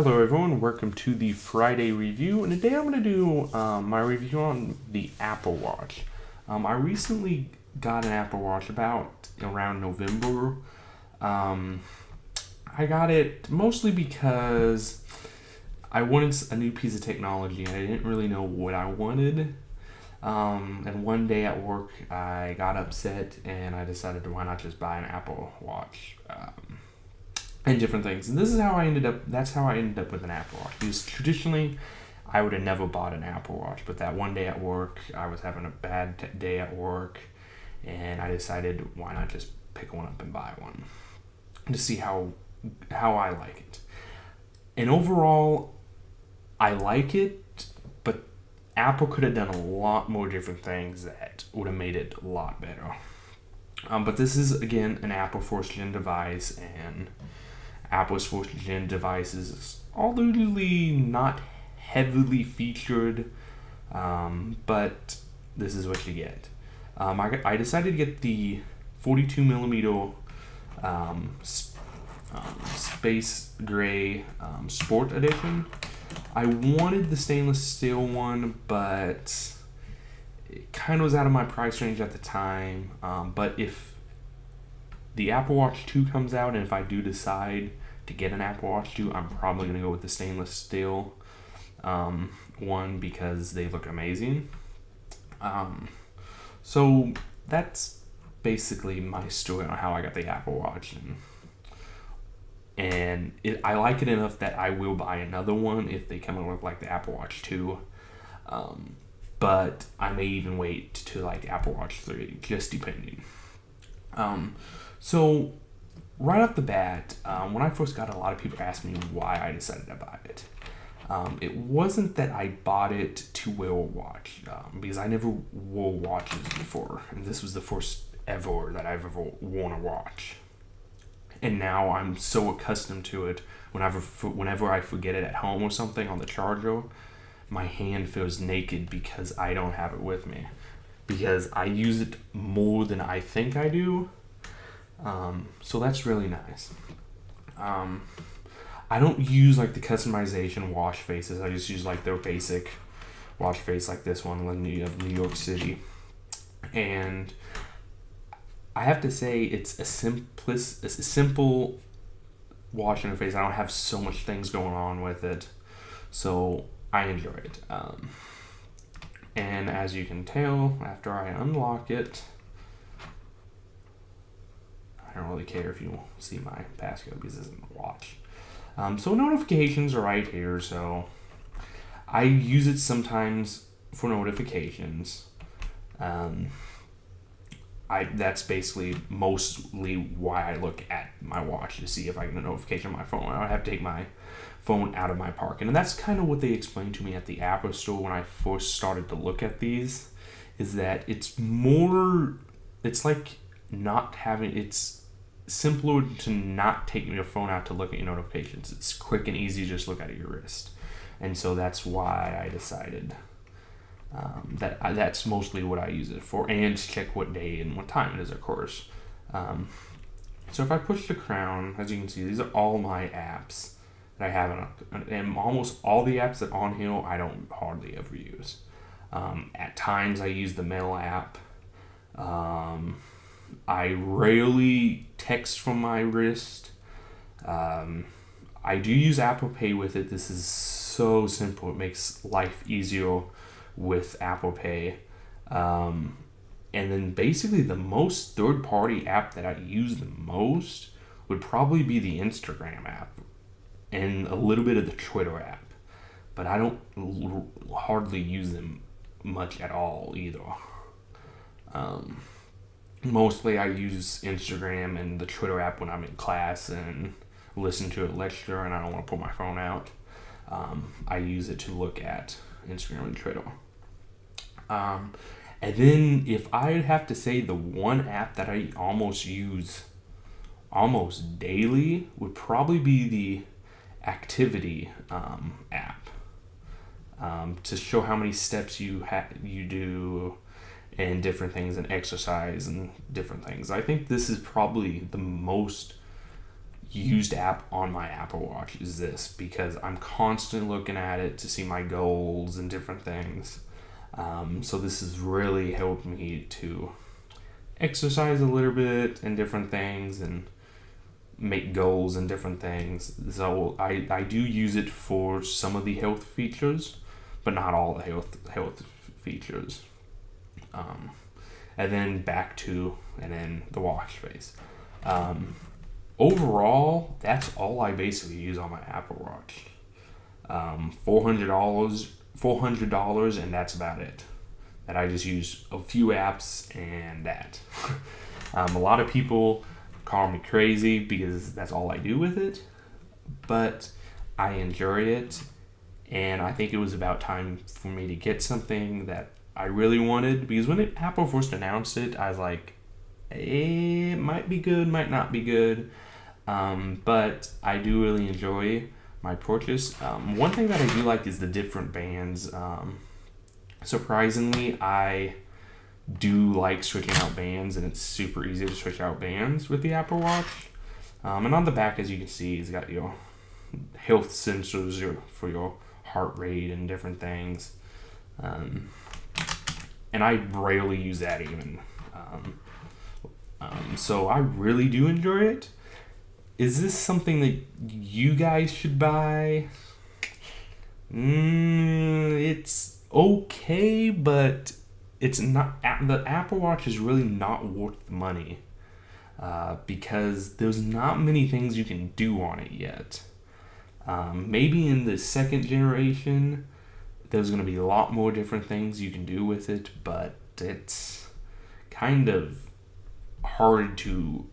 Hello everyone, welcome to the Friday review, and today I'm going to do my review on the Apple Watch. I recently got an Apple Watch around November. I got it mostly because I wanted a new piece of technology and I didn't really know what I wanted. And one day at work I got upset and I decided why not just buy an Apple Watch. And different things. And that's how I ended up with an Apple Watch. Because traditionally, I would have never bought an Apple Watch. But that one day at work, I was having a bad day at work. And I decided, why not just pick one up and buy one. To see how I like it. And overall, I like it. But Apple could have done a lot more different things that would have made it a lot better. But this is, again, an Apple 4th Gen device. And Apple's 4th Gen devices are literally not heavily featured, but this is what you get. I decided to get the 42 millimeter space gray sport edition. I wanted the stainless steel one, but it kind of was out of my price range at the time. But if the Apple Watch 2 comes out, and if I do decide to get an Apple Watch 2, I'm probably going to go with the stainless steel one because they look amazing. So that's basically my story on how I got the Apple Watch. I like it enough that I will buy another one if they come out with like the Apple Watch 2. But I may even wait to like Apple Watch 3, just depending. So right off the bat, when I first got it, a lot of people asked me why I decided to buy it. It wasn't that I bought it to wear a watch, because I never wore watches before, and this was the first ever that I've ever worn a watch. And now I'm so accustomed to it, whenever I forget it at home or something on the charger, my hand feels naked because I don't have it with me. Because I use it more than I think I do. So that's really nice. I don't use like the customization watch faces. I just use like their basic watch face like this one of New York City. And I have to say it's a simple watch interface. I don't have so much things going on with it. So I enjoy it. And as you can tell, after I unlock it, I don't really care if you see my passcode because this isn't a watch. So notifications are right here. So I use it sometimes for notifications. That's basically mostly why I look at my watch to see if I get a notification on my phone. I have to take my phone out of my pocket. And that's kind of what they explained to me at the Apple Store when I first started to look at these, is that it's simpler to not take your phone out to look at your notifications. It's quick and easy to just look at your wrist. And so that's why I decided that's mostly what I use it for, and to check what day and what time it is, of course. So if I push the crown, as you can see, these are all my apps that I have, and almost all the apps that are on here I don't hardly ever use. At times I use the Mail app. I rarely text from my wrist. I do use Apple Pay with it. This is so simple. It makes life easier with Apple Pay. And then basically the most third-party app that I use the most would probably be the Instagram app and a little bit of the Twitter app. But I don't hardly use them much at all either. Mostly I use Instagram and the Twitter app when I'm in class and listen to a lecture and I don't want to pull my phone out. I use it to look at Instagram and Twitter. And then if I'd have to say the one app that I almost use almost daily would probably be the Activity app, to show how many steps you do and different things, and exercise and different things. I think this is probably the most used app on my Apple Watch is this, because I'm constantly looking at it to see my goals and different things. So this has really helped me to exercise a little bit and different things and make goals and different things. So I do use it for some of the health features, but not all the health features. And then the watch face. Overall, that's all I basically use on my Apple Watch. $400, and that's about it. That I just use a few apps and that. A lot of people call me crazy because that's all I do with it, but I enjoy it, and I think it was about time for me to get something that I really wanted, because when Apple first announced it, I was like, it might be good, might not be good, but I do really enjoy my purchase. One thing that I do like is the different bands. Surprisingly, I do like switching out bands, and it's super easy to switch out bands with the Apple Watch. And on the back, as you can see, it's got your health sensors for your heart rate and different things. And I rarely use that even. So I really do enjoy it. Is this something that you guys should buy? It's okay, but it's not. The Apple Watch is really not worth the money, because there's not many things you can do on it yet. Maybe in the second generation, there's going to be a lot more different things you can do with it, but it's kind of hard to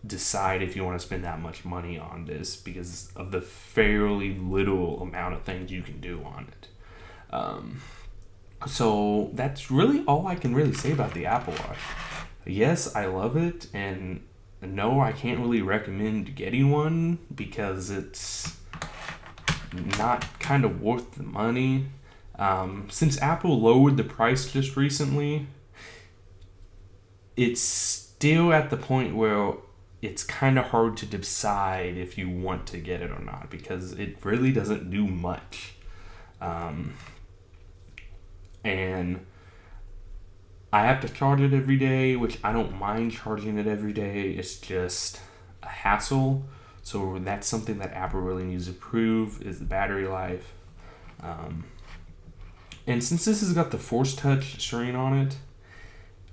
decide if you want to spend that much money on this because of the fairly little amount of things you can do on it. So that's really all I can really say about the Apple Watch. Yes, I love it, and no, I can't really recommend getting one because it's not kind of worth the money. Since Apple lowered the price just recently, it's still at the point where it's kind of hard to decide if you want to get it or not, because it really doesn't do much. And I have to charge it every day, which I don't mind charging it every day. It's just a hassle. So that's something that Apple really needs to improve, is the battery life. And since this has got the Force Touch screen on it,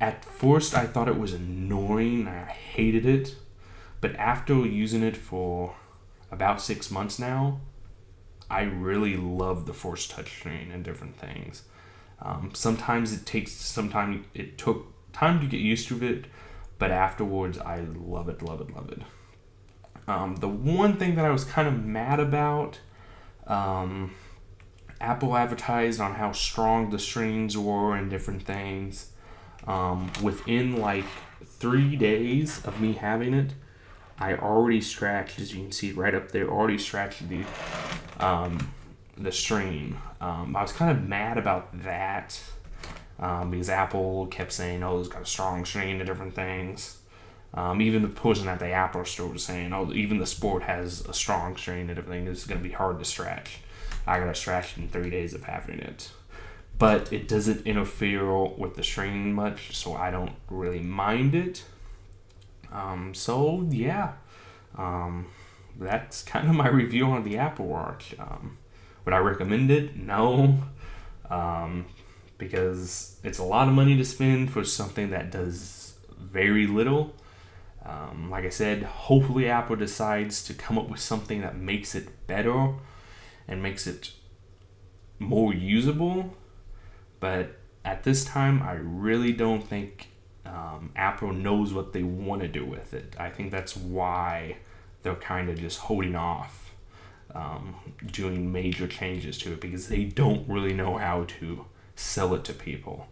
at first I thought it was annoying. I hated it. But after using it for about 6 months now, I really love the Force Touch screen and different things. Sometimes it took time to get used to it, but afterwards I love it. The one thing that I was kind of mad about, Apple advertised on how strong the screens were and different things. Within like 3 days of me having it, I already scratched, as you can see right up there, the screen. I was kind of mad about that, because Apple kept saying, oh, it's got a strong screen and different things. Even the person at the Apple store was saying, oh, even the Sport has a strong screen and everything. It's going to be hard to scratch. I got it scratched in 3 days of having it. But it doesn't interfere with the screen much, so I don't really mind it. So yeah, that's kind of my review on the Apple Watch. Would I recommend it? No, because it's a lot of money to spend for something that does very little. Like I said, hopefully Apple decides to come up with something that makes it better and makes it more usable. But at this time, I really don't think Apple knows what they want to do with it. I think that's why they're kind of just holding off doing major changes to it, because they don't really know how to sell it to people.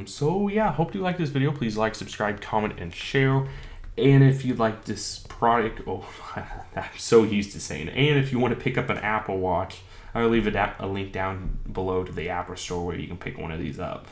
So yeah, hope you like this video. Please like, subscribe, comment, and share. And if you like this product, I'm so used to saying it. And if you want to pick up an Apple Watch, I'll leave a link down below to the Apple store where you can pick one of these up.